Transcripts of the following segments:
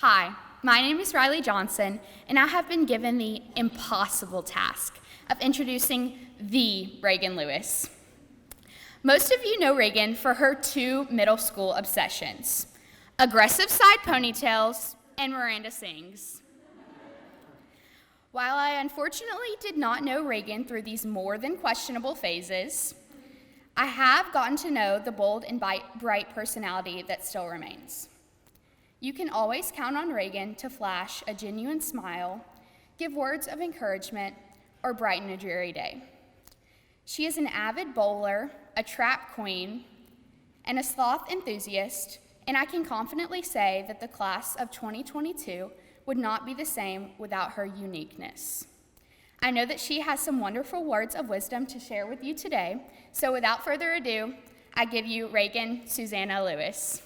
Hi, my name is Riley Johnson, and I have been given the impossible task of introducing the Regan Lewis. Most of you know Regan for her two middle school obsessions: aggressive side ponytails and Miranda Sings. While I unfortunately did not know Regan through these more than questionable phases, I have gotten to know the bold and bright personality that still remains. You can always count on Regan to flash a genuine smile, give words of encouragement, or brighten a dreary day. She is an avid bowler, a trap queen, and a sloth enthusiast, and I can confidently say that the class of 2022 would not be the same without her uniqueness. I know that she has some wonderful words of wisdom to share with you today, so without further ado, I give you Regan Susanna Lewis.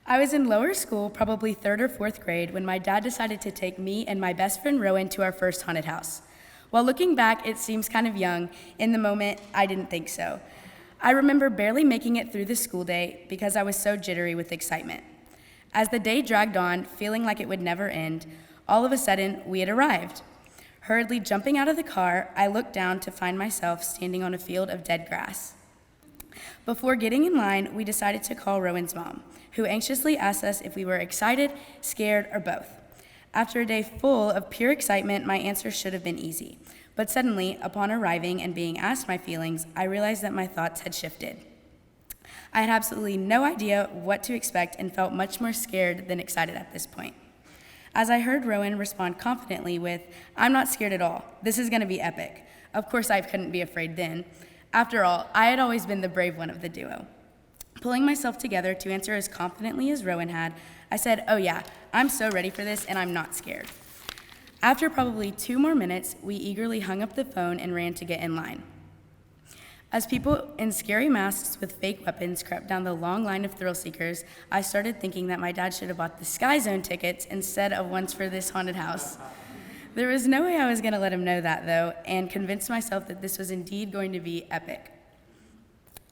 I was in lower school, probably 3rd or 4th grade, when my dad decided to take me and my best friend Rowan to our first haunted house. While looking back, it seems kind of young. In the moment, I didn't think so. I remember barely making it through the school day because I was so jittery with excitement. As the day dragged on, feeling like it would never end, all of a sudden, we had arrived. Hurriedly jumping out of the car, I looked down to find myself standing on a field of dead grass. Before getting in line, we decided to call Rowan's mom, who anxiously asked us if we were excited, scared, or both. After a day full of pure excitement, my answer should have been easy. But suddenly, upon arriving and being asked my feelings, I realized that my thoughts had shifted. I had absolutely no idea what to expect and felt much more scared than excited at this point. As I heard Rowan respond confidently with, "I'm not scared at all. This is going to be epic." Of course, I couldn't be afraid then. After all, I had always been the brave one of the duo. Pulling myself together to answer as confidently as Rowan had, I said, "Oh yeah, I'm so ready for this and I'm not scared." After probably 2 more minutes, we eagerly hung up the phone and ran to get in line. As people in scary masks with fake weapons crept down the long line of thrill seekers, I started thinking that my dad should have bought the Sky Zone tickets instead of ones for this haunted house. There was no way I was going to let him know that, though, and convinced myself that this was indeed going to be epic.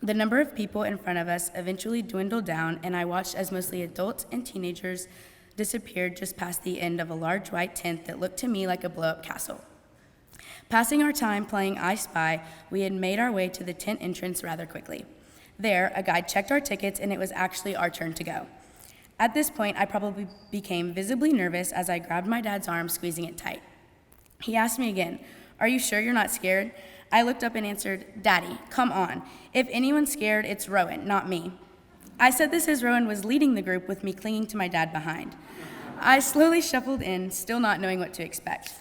The number of people in front of us eventually dwindled down, and I watched as mostly adults and teenagers disappeared just past the end of a large white tent that looked to me like a blow-up castle. Passing our time playing I Spy, we had made our way to the tent entrance rather quickly. There, a guide checked our tickets, and it was actually our turn to go. At this point, I probably became visibly nervous as I grabbed my dad's arm, squeezing it tight. He asked me again, "Are you sure you're not scared?" I looked up and answered, "Daddy, come on. If anyone's scared, it's Rowan, not me." I said this as Rowan was leading the group with me clinging to my dad behind. I slowly shuffled in, still not knowing what to expect.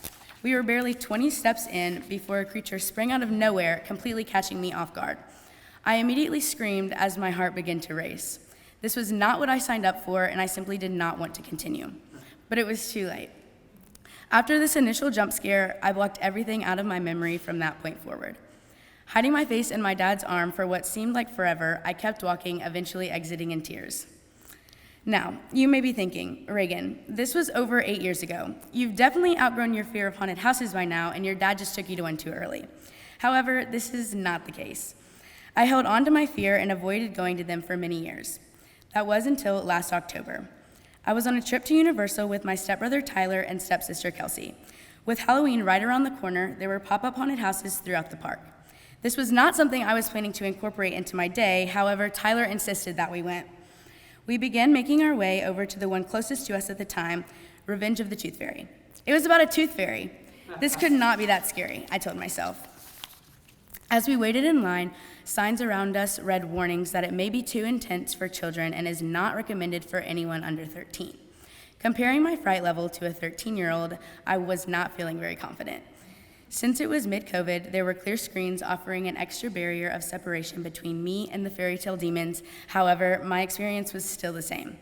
We were barely 20 steps in before a creature sprang out of nowhere, completely catching me off guard. I immediately screamed as my heart began to race. This was not what I signed up for, and I simply did not want to continue. But it was too late. After this initial jump scare, I blocked everything out of my memory from that point forward. Hiding my face in my dad's arm for what seemed like forever, I kept walking, eventually exiting in tears. Now, you may be thinking, "Regan, this was over 8 years ago. You've definitely outgrown your fear of haunted houses by now, and your dad just took you to one too early." However, this is not the case. I held on to my fear and avoided going to them for many years. That was until last October. I was on a trip to Universal with my stepbrother Tyler and stepsister Kelsey. With Halloween right around the corner, there were pop-up haunted houses throughout the park. This was not something I was planning to incorporate into my day, however, Tyler insisted that we went. We began making our way over to the one closest to us at the time, Revenge of the Tooth Fairy. It was about a tooth fairy. This could not be that scary, I told myself. As we waited in line, signs around us read warnings that it may be too intense for children and is not recommended for anyone under 13. Comparing my fright level to a 13-year-old, I was not feeling very confident. Since it was mid-COVID, there were clear screens offering an extra barrier of separation between me and the fairy tale demons. However, my experience was still the same.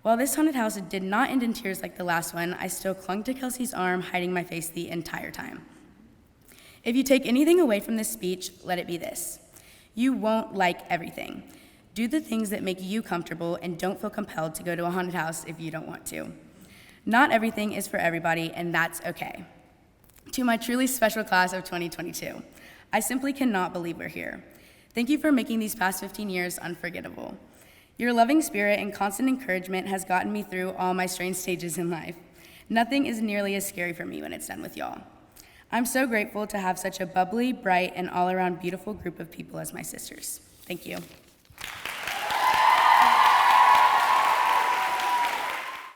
While this haunted house did not end in tears like the last one, I still clung to Kelsey's arm, hiding my face the entire time. If you take anything away from this speech, let it be this: you won't like everything. Do the things that make you comfortable and don't feel compelled to go to a haunted house if you don't want to. Not everything is for everybody, and that's okay. To my truly special class of 2022, I simply cannot believe we're here. Thank you for making these past 15 years unforgettable. Your loving spirit and constant encouragement has gotten me through all my strange stages in life. Nothing is nearly as scary for me when it's done with y'all. I'm so grateful to have such a bubbly, bright, and all-around beautiful group of people as my sisters. Thank you.